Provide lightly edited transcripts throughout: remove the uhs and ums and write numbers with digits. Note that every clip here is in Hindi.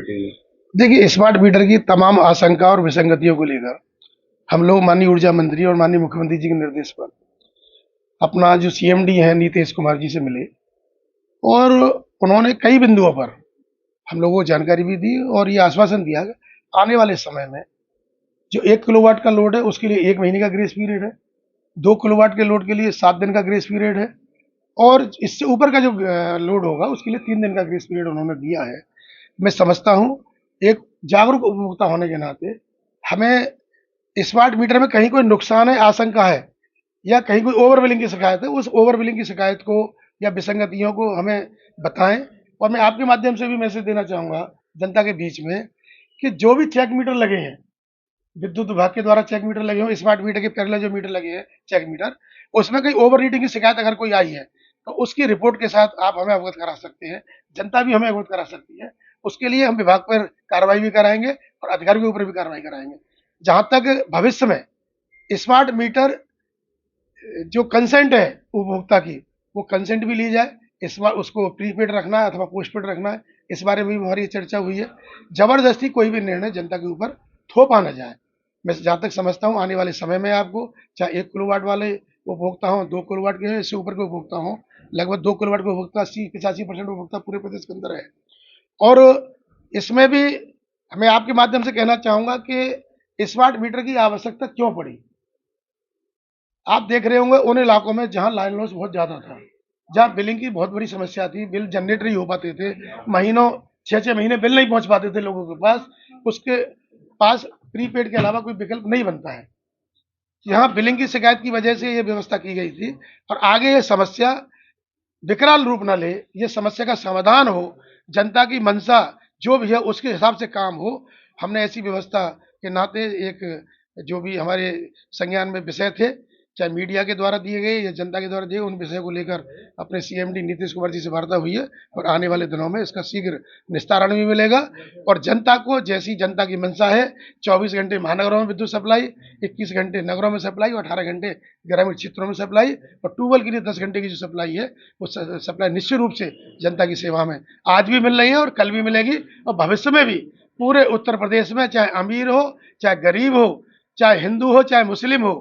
देखिए, स्मार्ट मीटर की तमाम आशंका और विसंगतियों को लेकर हम लोग माननीय ऊर्जा मंत्री और माननीय मुख्यमंत्री जी के निर्देश पर अपना जो सीएमडी है नीतीश कुमार जी से मिले और उन्होंने कई बिंदुओं पर हम लोगों को जानकारी भी दी और ये आश्वासन दिया कि आने वाले समय में जो 1 किलोवाट का लोड है उसके लिए 1 महीने का ग्रेस पीरियड है, 2 किलोवाट के लोड के लिए 7 दिन का ग्रेस पीरियड है और इससे ऊपर का जो लोड होगा उसके लिए 3 दिन का ग्रेस पीरियड उन्होंने दिया है। मैं समझता हूँ एक जागरूक उपभोक्ता होने के नाते हमें स्मार्ट मीटर में कहीं कोई नुकसान है, आशंका है या कहीं कोई ओवर बिलिंग की शिकायत है, उस ओवर बिलिंग की शिकायत को या विसंगतियों को हमें बताएं। और मैं आपके माध्यम से भी मैसेज देना चाहूँगा जनता के बीच में कि जो भी चेक मीटर लगे हैं, विद्युत विभाग के द्वारा चेक मीटर लगे हों, स्मार्ट मीटर के पैरेलल जो मीटर लगे हैं चेक मीटर, उसमें कहीं ओवर रीडिंग की शिकायत अगर कोई आई है तो उसकी रिपोर्ट के साथ आप हमें अवगत करा सकते हैं, जनता भी हमें अवगत करा सकती है। उसके लिए हम विभाग पर कार्रवाई भी कराएंगे और अधिकारियों के ऊपर भी कार्रवाई कराएंगे। जहां तक भविष्य में स्मार्ट मीटर जो कंसेंट है उपभोक्ता की, वो कंसेंट भी ली जाए, इस बार उसको प्रीपेड रखना है अथवा पोस्टपेड रखना है, इस बारे में भी हमारी चर्चा हुई है। जबरदस्ती कोई भी निर्णय जनता के ऊपर थोपा ना जाए। मैं जहाँ तक समझता हूँ आने वाले समय में आपको चाहे 1 किलोवाट वाले उपभोक्ता हों, 2 किलोवाट के इससे ऊपर के उपभोक्ता हों, लगभग 2 किलोवाट के उपभोक्ता 80-85% उपभोक्ता पूरे प्रदेश के अंदर है। और इसमें भी मैं आपके माध्यम से कहना चाहूँगा कि स्मार्ट मीटर की आवश्यकता क्यों पड़ी? आप देख रहे होंगे उन इलाकों में जहाँ लाइन लॉस बहुत ज़्यादा था, जहाँ बिलिंग की बहुत बड़ी समस्या थी, बिल जनरेट नहीं हो पाते थे, महीनों 6-6 महीने बिल नहीं पहुँच पाते थे लोगों के पास, उसके पास प्रीपेड के अलावा कोई विकल्प नहीं बनता है। यहाँ बिलिंग की शिकायत की वजह से ये व्यवस्था की गई थी और आगे ये समस्या विकराल रूप ना ले, ये समस्या का समाधान हो, जनता की मंशा जो भी है उसके हिसाब से काम हो। हमने ऐसी व्यवस्था के नाते एक जो भी हमारे संज्ञान में विषय थे, चाहे मीडिया के द्वारा दिए गए या जनता के द्वारा दिए गए, उन विषयों को लेकर अपने सीएमडी नीतीश कुमार जी से वार्ता हुई है और आने वाले दिनों में इसका शीघ्र निस्तारण भी मिलेगा। और जनता को जैसी जनता की मंशा है 24 घंटे महानगरों में विद्युत सप्लाई, 21 घंटे नगरों में सप्लाई और 18 घंटे ग्रामीण क्षेत्रों में सप्लाई और ट्यूबवेल के लिए 10 घंटे की जो सप्लाई है वो सप्लाई निश्चित रूप से जनता की सेवा में आज भी मिल रही है और कल भी मिलेगी और भविष्य में भी पूरे उत्तर प्रदेश में चाहे अमीर हो, चाहे गरीब हो, चाहे हिंदू हो, चाहे मुस्लिम हो,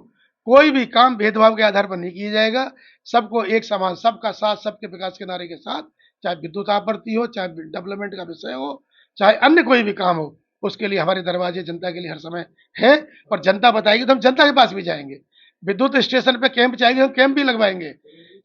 कोई भी काम भेदभाव के आधार पर नहीं किया जाएगा। सबको एक समान, सबका साथ, सबके विकास के नारे के साथ, चाहे विद्युत आपूर्ति हो, चाहे डेवलपमेंट का विषय हो, चाहे अन्य कोई भी काम हो, उसके लिए हमारे दरवाजे जनता के लिए हर समय है और जनता बताएगी तो हम जनता के पास भी जाएंगे। विद्युत स्टेशन पे कैंप चाहिए, हम कैंप भी लगवाएंगे।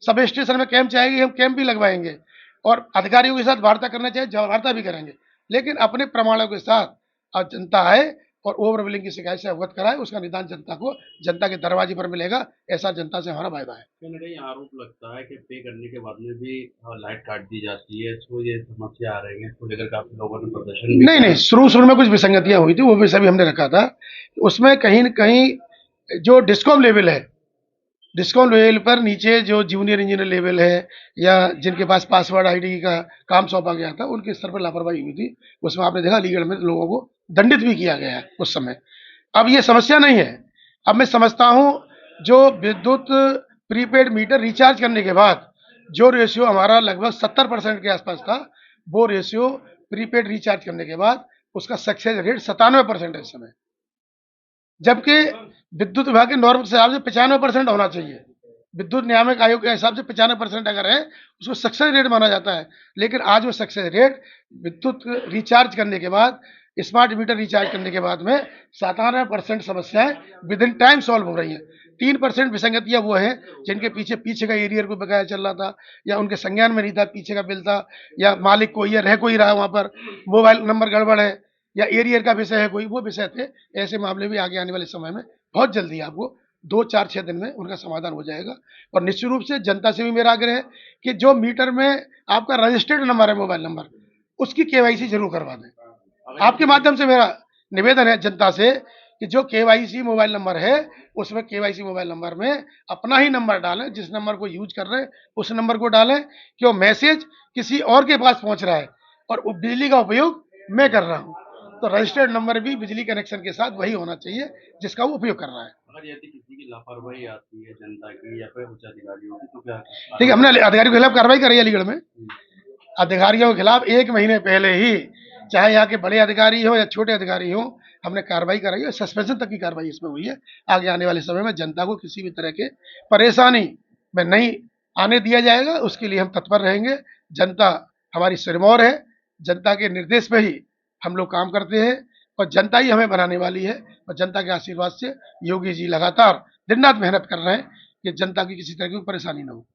सब स्टेशन में कैंप चाहिए, हम कैंप भी लगवाएंगे और अधिकारियों के साथ वार्ता करना चाहिए, वार्ता भी करेंगे, लेकिन अपने प्रमाणों के साथ अब जनता आए और ओवर बिलिंग की शिकायत से अवगत कराए, उसका निदान जनता को जनता के दरवाजे पर मिलेगा। ऐसा जनता से हमारा वायदा है। कहीं न कहीं आरोप लगता है कि पे करने के बाद में भी लाइट काट दी जाती है, तो ये समस्या आ रही है, इसको लेकर काफ़ी लोगों ने प्रदर्शन भी नहीं करा नहीं, है। शुरू में कुछ विसंगतियां हुई थी, वो भी सभी हमने रखा था। उसमें कहीं न कहीं जो डिस्कॉम लेवल है, डिस्कॉम लेवल पर नीचे जो जूनियर इंजीनियर लेवल है या जिनके पास पासवर्ड आईडी का काम सौंपा गया था, उनके स्तर पर लापरवाही हुई थी। उसमें आपने देखा अलीगढ़ में लोगों को दंडित भी किया गया है उस समय। अब ये समस्या नहीं है। अब मैं समझता हूँ जो विद्युत प्रीपेड मीटर रिचार्ज करने के बाद जो रेशियो हमारा लगभग 70% के आसपास था, वो रेशियो प्रीपेड रिचार्ज करने के बाद उसका सक्सेस रेट 97% है इस समय। जबकि विद्युत विभाग के नॉर्म के हिसाब से 95% होना चाहिए। विद्युत नियामक आयोग के हिसाब से 95% अगर है, उसको सक्सेस रेट माना जाता है। लेकिन आज वो सक्सेस रेट विद्युत रिचार्ज करने के बाद, स्मार्ट मीटर रिचार्ज करने के बाद में 97% समस्याएं विद इन टाइम सॉल्व हो रही हैं। 3% विसंगतियां वो हैं जिनके पीछे का एरियर को बकाया चल रहा था या उनके संज्ञान में नहीं था, पीछे का बिल था या मालिक कोई या रह कोई रहा वहाँ पर, मोबाइल नंबर गड़बड़ है या एरियर का विषय है कोई, वो विषय थे। ऐसे मामले भी आगे आने वाले समय में बहुत जल्दी आपको 2-4-6 दिन में उनका समाधान हो जाएगा। और निश्चित रूप से जनता से भी मेरा आग्रह है कि जो मीटर में आपका रजिस्टर्ड नंबर है मोबाइल नंबर, उसकी केवाईसी जरूर करवा दें। आपके माध्यम से मेरा निवेदन है जनता से कि जो केवाईसी मोबाइल नंबर है, उसमें केवाईसी मोबाइल नंबर में अपना ही नंबर डालें, जिस नंबर को यूज कर रहे हैं उस नंबर को डालें कि वो मैसेज किसी और के पास पहुंच रहा है और बिजली का उपयोग मैं कर रहा हूं। तो रजिस्टर्ड नंबर भी बिजली कनेक्शन के साथ वही होना चाहिए जिसका वो उपयोग कर रहा है। अगर यदि किसी की लापरवाही आती है जनता की या फिर उच्च अधिकारियों की, तो क्या देखिए, हमने अधिकारियों के खिलाफ कार्रवाई करी है अलीगढ़ में। अधिकारियों के खिलाफ 1 महीने पहले ही चाहे यहाँ के बड़े अधिकारी हो या छोटे अधिकारी हो, हमने कार्रवाई कराई है, सस्पेंशन तक की कार्रवाई इसमें हुई है। आगे आने वाले समय में जनता को किसी भी तरह के परेशानी में नहीं आने दिया जाएगा, उसके लिए हम तत्पर रहेंगे। जनता हमारी सिरमौर है, जनता के निर्देश पे ही हम लोग काम करते हैं और जनता ही हमें बनाने वाली है। और जनता के आशीर्वाद से योगी जी लगातार दिन रात मेहनत कर रहे हैं कि जनता की किसी तरह की परेशानी ना हो।